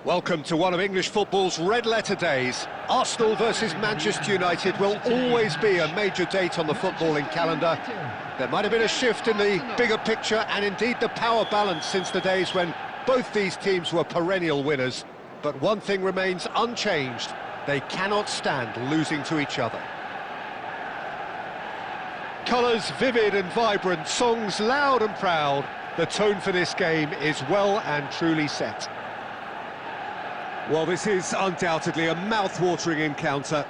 Welcome to one of English football's red-letter days. Arsenal versus Manchester United will always be a major date on the footballing calendar. There might have been a shift in the bigger picture and indeed the power balance since the days when both these teams were perennial winners. But one thing remains unchanged. They cannot stand losing to each other. Colours vivid and vibrant, songs loud and proud. The tone for this game is well and truly set. Well, this is undoubtedly a mouth-watering encounter.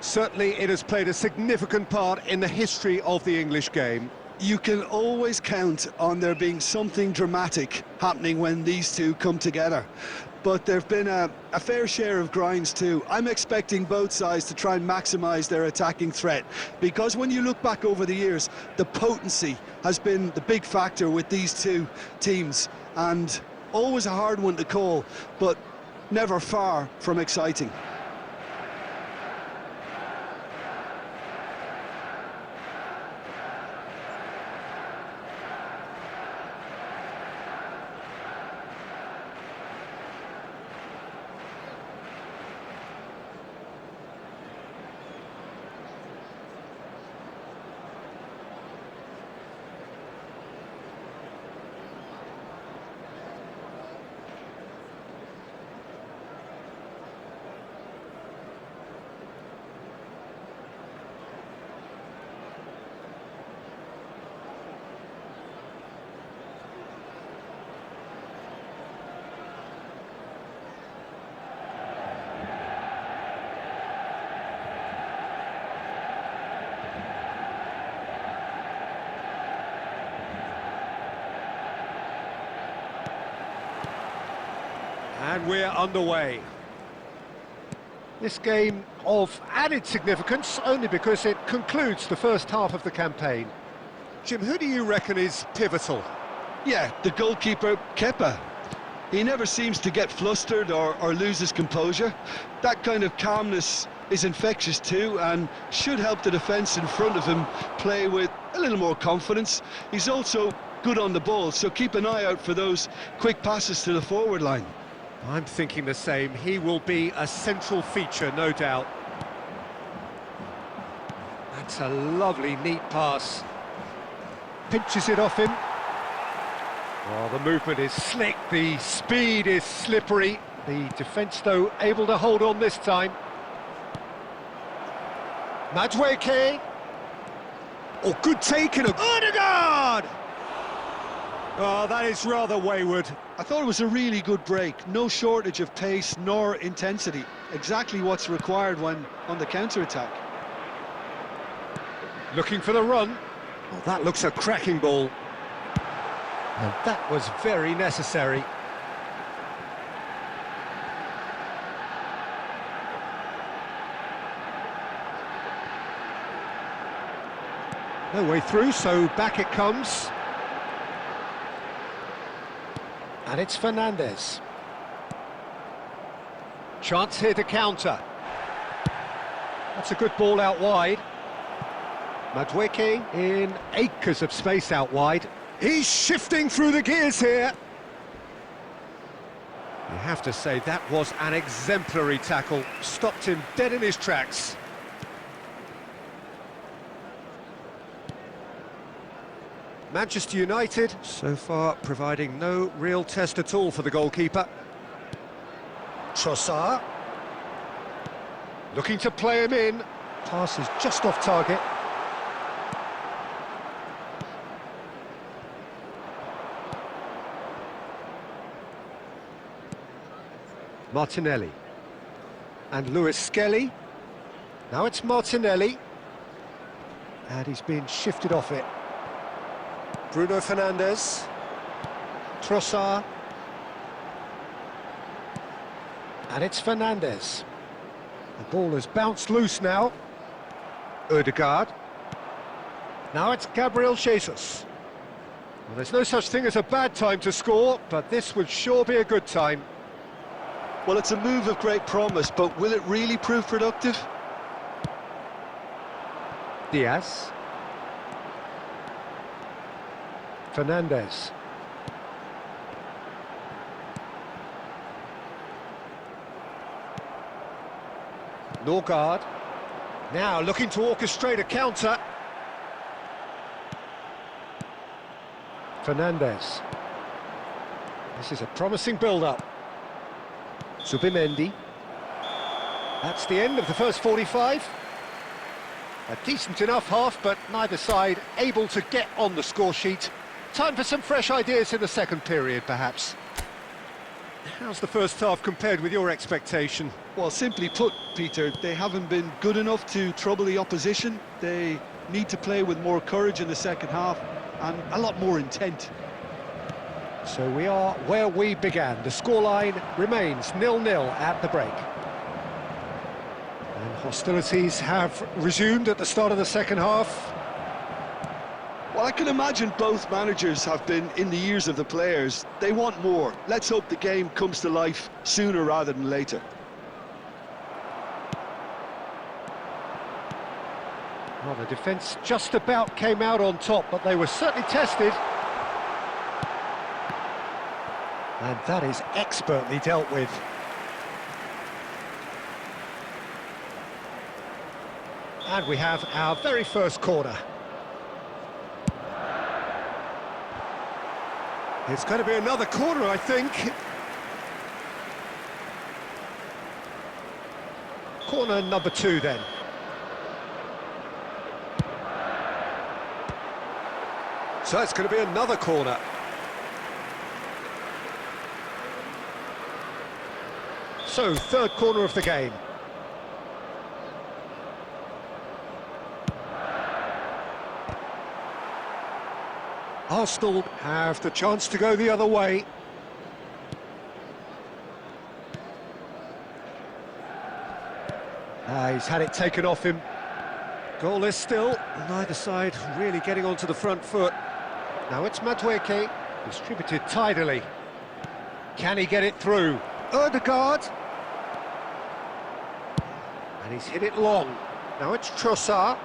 Certainly it has played a significant part in the history of the English game. You can always count on there being something dramatic happening when these two come together. But there have been a fair share of grinds too. I'm expecting both sides to try and maximise their attacking threat, because when you look back over the years, the potency has been the big factor with these two teams, and always a hard one to call, but never far from exciting. And we're underway. This game of added significance only because it concludes the first half of the campaign. Jim, who do you reckon is pivotal? Yeah, the goalkeeper, Kepa. He never seems to get flustered or lose his composure. That kind of calmness is infectious too, and should help the defence in front of him play with a little more confidence. He's also good on the ball, so keep an eye out for those quick passes to the forward line. I'm thinking the same. He will be a central feature, no doubt. That's a lovely, neat pass. Pinches it off him. Well, the movement is slick, the speed is slippery. The defence, though, able to hold on this time. Madueke. Oh, good take and Odegaard! Oh, that is rather wayward. I thought it was a really good break. No shortage of pace nor intensity. Exactly what's required when on the counter-attack. Looking for the run. Oh, that looks a cracking ball. And that was very necessary. No way through, so back it comes. And it's Fernandes. Chance here to counter. That's a good ball out wide. Madueke in acres of space out wide. He's shifting through the gears here. You have to say that was an exemplary tackle. Stopped him dead in his tracks. Manchester United, so far, providing no real test at all for the goalkeeper. Trossard. Looking to play him in. Pass is just off target. Martinelli. And Lewis Skelly. Now it's Martinelli. And he's been shifted off it. Bruno Fernandes. Trossard. And it's Fernandes. The ball has bounced loose now. Ødegaard. Now it's Gabriel Jesus. Well, there's no such thing as a bad time to score, but this would sure be a good time. Well, it's a move of great promise, but will it really prove productive? Diaz. Fernandes. Norgard. Now looking to orchestrate a counter. Fernandes. This is a promising build-up. Zubimendi. That's the end of the first 45. A decent enough half, but neither side able to get on the score sheet. Time for some fresh ideas in the second period, perhaps. How's the first half compared with your expectation? Well, simply put, Peter, they haven't been good enough to trouble the opposition. They need to play with more courage in the second half and a lot more intent. So we are where we began. The scoreline remains 0-0 at the break. And hostilities have resumed at the start of the second half. Well, I can imagine both managers have been in the ears of the players. They want more. Let's hope the game comes to life sooner rather than later. Well, the defence just about came out on top, but they were certainly tested. And that is expertly dealt with. And we have our very first corner. It's going to be another corner, I think. Corner number 2, then. So it's going to be another corner. So, third corner of the game. Arsenal have the chance to go the other way. He's had it taken off him. Goalless still, neither side really getting onto the front foot. Now it's Madueke, distributed tidily. Can he get it through? Ødegaard. And he's hit it long. Now it's Trossard.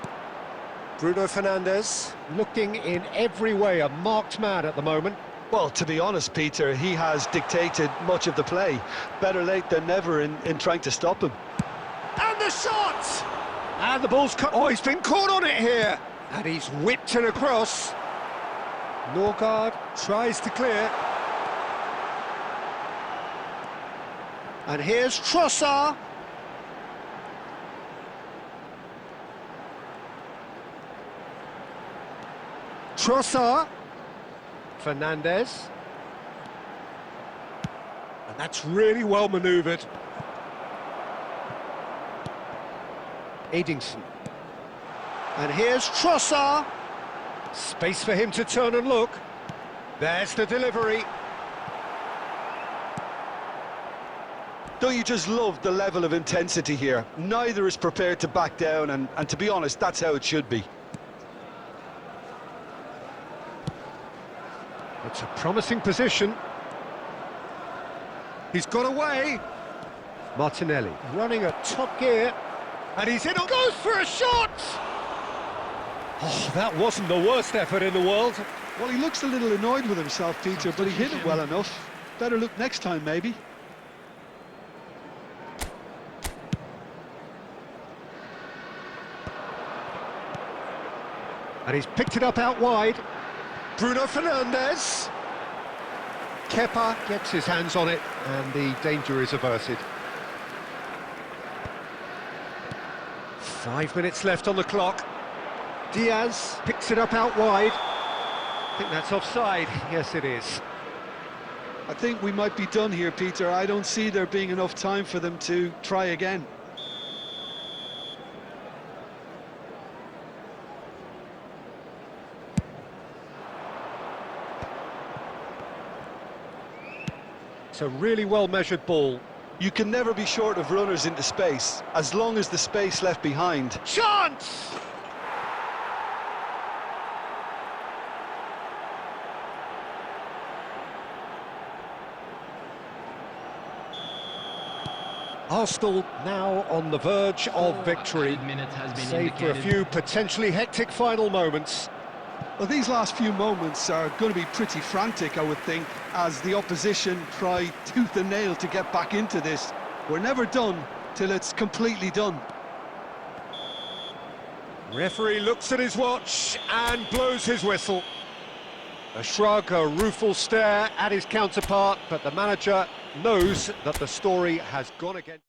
Bruno Fernandes, looking in every way a marked man at the moment. Well, to be honest, Peter, he has dictated much of the play. Better late than never in trying to stop him. And the shot! And the ball's cut. Oh, he's been caught on it here. And he's whipped it across. Norgard tries to clear. And here's Trossard. Trossard. Fernandes. And that's really well manoeuvred. Edingson. And here's Trossard. Space for him to turn and look. There's the delivery. Don't you just love the level of intensity here? Neither is prepared to back down, and to be honest, that's how it should be. It's a promising position. He's got away. Martinelli running at top gear. And he's in, goes for a shot! Oh, that wasn't the worst effort in the world. Well, he looks a little annoyed with himself, Peter, but he hit it well enough. Better look next time, maybe. And he's picked it up out wide. Bruno Fernandes. Kepa gets his hands on it, and the danger is averted. 5 minutes left on the clock. Diaz picks it up out wide. I think that's offside. Yes, it is. I think we might be done here, Peter. I don't see there being enough time for them to try again. It's a really well-measured ball. You can never be short of runners into space, as long as the space left behind. Chance! Arsenal now on the verge of victory, save for a few potentially hectic final moments. Well, these last few moments are going to be pretty frantic, I would think, as the opposition try tooth and nail to get back into this. We're never done till it's completely done. Referee looks at his watch and blows his whistle. A shrug, a rueful stare at his counterpart, but the manager knows that the story has gone again.